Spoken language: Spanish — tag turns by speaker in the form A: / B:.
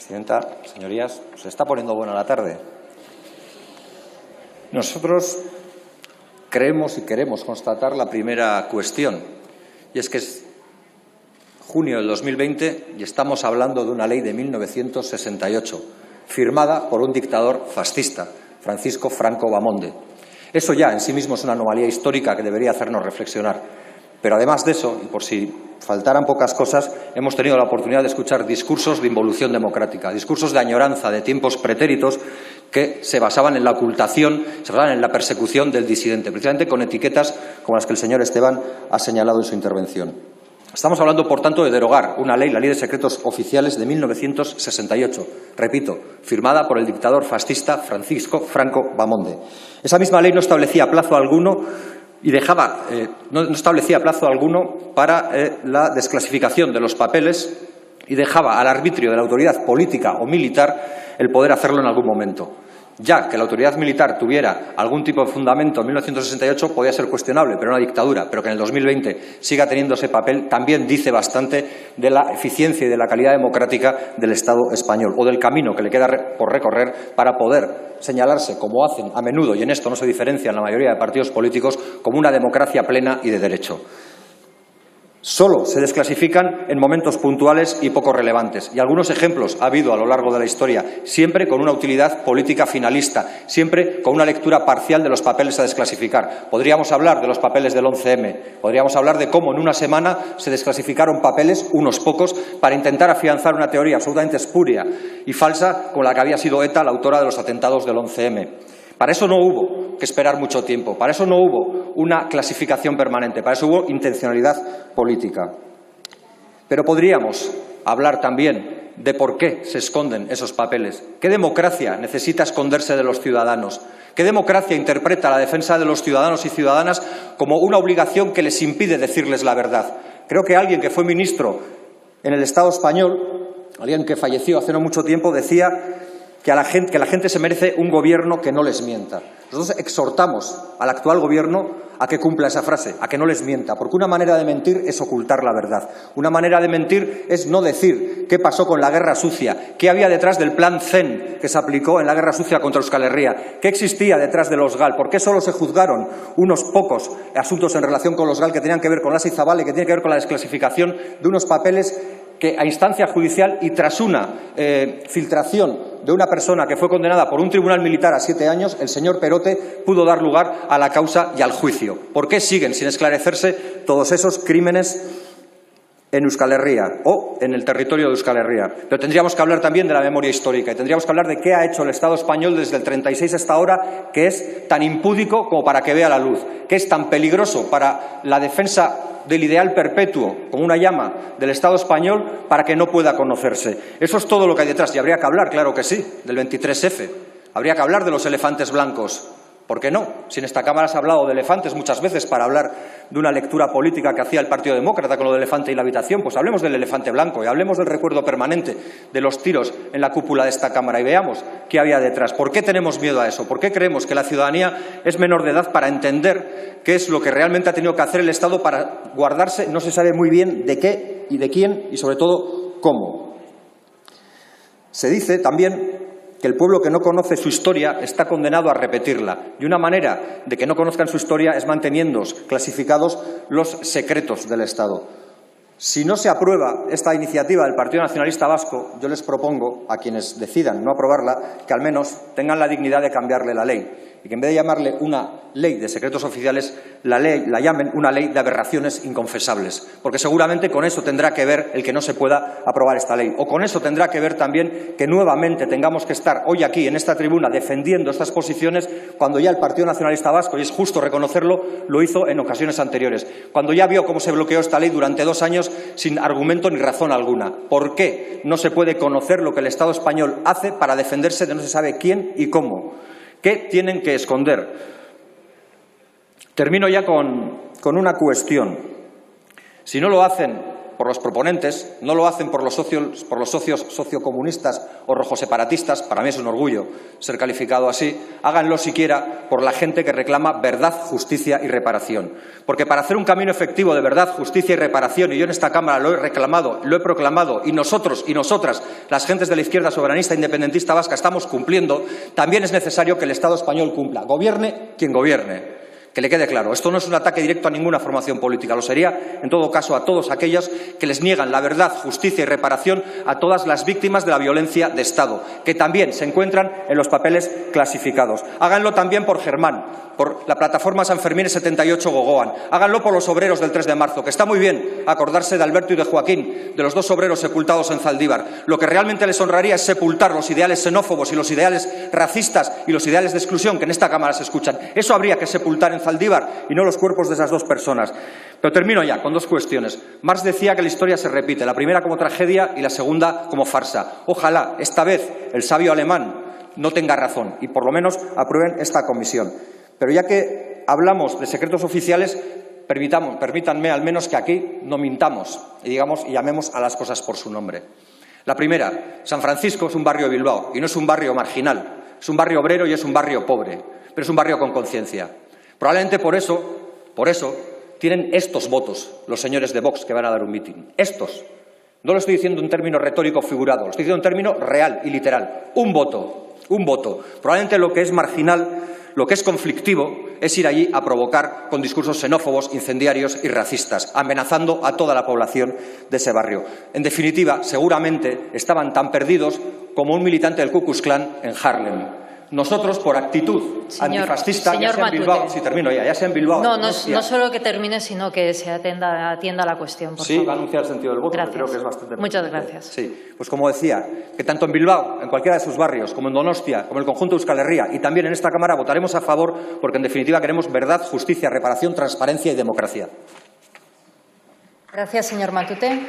A: Presidenta, señorías, se está poniendo buena la tarde. Nosotros creemos y queremos constatar la primera cuestión, y es que es junio del 2020 y estamos hablando de una ley de 1968, firmada por un dictador fascista, Francisco Franco Bahamonde. Eso ya en sí mismo es una anomalía histórica que debería hacernos reflexionar. Pero además de eso, y por si faltaran pocas cosas, hemos tenido la oportunidad de escuchar discursos de involución democrática, discursos de añoranza de tiempos pretéritos que se basaban en la ocultación, se basaban en la persecución del disidente, precisamente con etiquetas como las que el señor Esteban ha señalado en su intervención. Estamos hablando, por tanto, de derogar una ley, la Ley de Secretos Oficiales de 1968, repito, firmada por el dictador fascista Francisco Franco Bahamonde. Esa misma ley no establecía plazo alguno y no establecía plazo alguno para la desclasificación de los papeles y dejaba al arbitrio de la autoridad política o militar el poder hacerlo en algún momento. Ya que la autoridad militar tuviera algún tipo de fundamento en 1968 podía ser cuestionable, pero una dictadura, pero que en el 2020 siga teniendo ese papel también dice bastante de la eficiencia y de la calidad democrática del Estado español o del camino que le queda por recorrer para poder señalarse, como hacen a menudo, y en esto no se diferencian la mayoría de partidos políticos, como una democracia plena y de derecho. Solo se desclasifican en momentos puntuales y poco relevantes. Y algunos ejemplos ha habido a lo largo de la historia, siempre con una utilidad política finalista, siempre con una lectura parcial de los papeles a desclasificar. Podríamos hablar de los papeles del 11M, podríamos hablar de cómo en una semana se desclasificaron papeles, unos pocos, para intentar afianzar una teoría absolutamente espuria y falsa con la que había sido ETA la autora de los atentados del 11M. Para eso no hubo que esperar mucho tiempo, para eso no hubo una clasificación permanente, para eso hubo intencionalidad política. Pero podríamos hablar también de por qué se esconden esos papeles. ¿Qué democracia necesita esconderse de los ciudadanos? ¿Qué democracia interpreta la defensa de los ciudadanos y ciudadanas como una obligación que les impide decirles la verdad? Creo que alguien que fue ministro en el Estado español, alguien que falleció hace no mucho tiempo, decía que la gente se merece un gobierno que no les mienta. Nosotros exhortamos al actual gobierno a que cumpla esa frase, a que no les mienta, porque una manera de mentir es ocultar la verdad. Una manera de mentir es no decir qué pasó con la guerra sucia, qué había detrás del plan Zen que se aplicó en la guerra sucia contra Euskal Herria, qué existía detrás de los GAL, por qué solo se juzgaron unos pocos asuntos en relación con los GAL que tenían que ver con Lasa y Zabala y que tienen que ver con la desclasificación de unos papeles que a instancia judicial y tras una filtración de una persona que fue condenada por un tribunal militar a 7 años, el señor Perote pudo dar lugar a la causa y al juicio. ¿Por qué siguen sin esclarecerse todos esos crímenes en Euskal Herria o en el territorio de Euskal Herria? Pero tendríamos que hablar también de la memoria histórica y tendríamos que hablar de qué ha hecho el Estado español desde el 36 hasta ahora, que es tan impúdico como para que vea la luz, que es tan peligroso para la defensa del ideal perpetuo, como una llama del Estado español, para que no pueda conocerse. Eso es todo lo que hay detrás. Y habría que hablar, claro que sí, del 23F. Habría que hablar de los elefantes blancos. ¿Por qué no? Si en esta Cámara se ha hablado de elefantes muchas veces para hablar de una lectura política que hacía el Partido Demócrata con lo del elefante y la habitación, pues hablemos del elefante blanco y hablemos del recuerdo permanente de los tiros en la cúpula de esta Cámara y veamos qué había detrás. ¿Por qué tenemos miedo a eso? ¿Por qué creemos que la ciudadanía es menor de edad para entender qué es lo que realmente ha tenido que hacer el Estado para guardarse, no se sabe muy bien de qué y de quién y sobre todo cómo? Se dice también que el pueblo que no conoce su historia está condenado a repetirla. Y una manera de que no conozcan su historia es manteniendo clasificados los secretos del Estado. Si no se aprueba esta iniciativa del Partido Nacionalista Vasco, yo les propongo a quienes decidan no aprobarla que al menos tengan la dignidad de cambiarle la ley y que en vez de llamarle una ley de secretos oficiales, la llamen una ley de aberraciones inconfesables, porque seguramente con eso tendrá que ver el que no se pueda aprobar esta ley, o con eso tendrá que ver también que nuevamente tengamos que estar hoy aquí en esta tribuna defendiendo estas posiciones cuando ya el Partido Nacionalista Vasco, y es justo reconocerlo, lo hizo en ocasiones anteriores, cuando ya vio cómo se bloqueó esta ley durante 2 años sin argumento ni razón alguna. ¿Por qué no se puede conocer lo que el Estado español hace para defenderse de no se sabe quién y cómo? ¿Qué tienen que esconder? Termino ya con una cuestión. Si no lo hacen por los proponentes, no lo hacen por los socios sociocomunistas o rojoseparatistas, para mí es un orgullo ser calificado así, háganlo siquiera por la gente que reclama verdad, justicia y reparación. Porque para hacer un camino efectivo de verdad, justicia y reparación, y yo en esta Cámara lo he reclamado, lo he proclamado, y nosotros y nosotras, las gentes de la izquierda soberanista independentista vasca, estamos cumpliendo, también es necesario que el Estado español cumpla. Gobierne quien gobierne. Que le quede claro, esto no es un ataque directo a ninguna formación política, lo sería, en todo caso, a todos aquellos que les niegan la verdad, justicia y reparación a todas las víctimas de la violencia de Estado, que también se encuentran en los papeles clasificados. Háganlo también por Germán, por la plataforma San Fermín 78 Gogoan. Háganlo por los obreros del 3 de marzo, que está muy bien acordarse de Alberto y de Joaquín, de los dos obreros sepultados en Zaldívar. Lo que realmente les honraría es sepultar los ideales xenófobos y los ideales racistas y los ideales de exclusión que en esta Cámara se escuchan. Eso habría que sepultar en Zaldívar y no los cuerpos de esas dos personas. Pero termino ya con dos cuestiones. Marx decía que la historia se repite, la primera como tragedia y la segunda como farsa. Ojalá esta vez el sabio alemán no tenga razón y por lo menos aprueben esta comisión. Pero ya que hablamos de secretos oficiales, permítanme al menos que aquí no mintamos y llamemos a las cosas por su nombre. La primera, San Francisco es un barrio de Bilbao y no es un barrio marginal, es un barrio obrero y es un barrio pobre, pero es un barrio con conciencia. Probablemente por eso tienen estos votos los señores de Vox que van a dar un mitin. Estos. No lo estoy diciendo en términos retórico figurado, lo estoy diciendo en términos real y literal. Un voto. Probablemente lo que es marginal, lo que es conflictivo, es ir allí a provocar con discursos xenófobos, incendiarios y racistas, amenazando a toda la población de ese barrio. En definitiva, seguramente estaban tan perdidos como un militante del Ku Klux Klan en Harlem. Nosotros, por actitud antifascista, ya sea en Bilbao, si termino ya sea en Bilbao.
B: No solo que termine, sino que se atienda a la cuestión, por favor.
A: Va a anunciar el sentido del voto,
B: gracias.
A: Creo que es bastante...
B: Muchas gracias.
A: Sí, pues como decía, que tanto en Bilbao, en cualquiera de sus barrios, como en Donostia, como en el conjunto de Euskal Herria y también en esta Cámara votaremos a favor porque, en definitiva, queremos verdad, justicia, reparación, transparencia y democracia.
B: Gracias, señor Matute.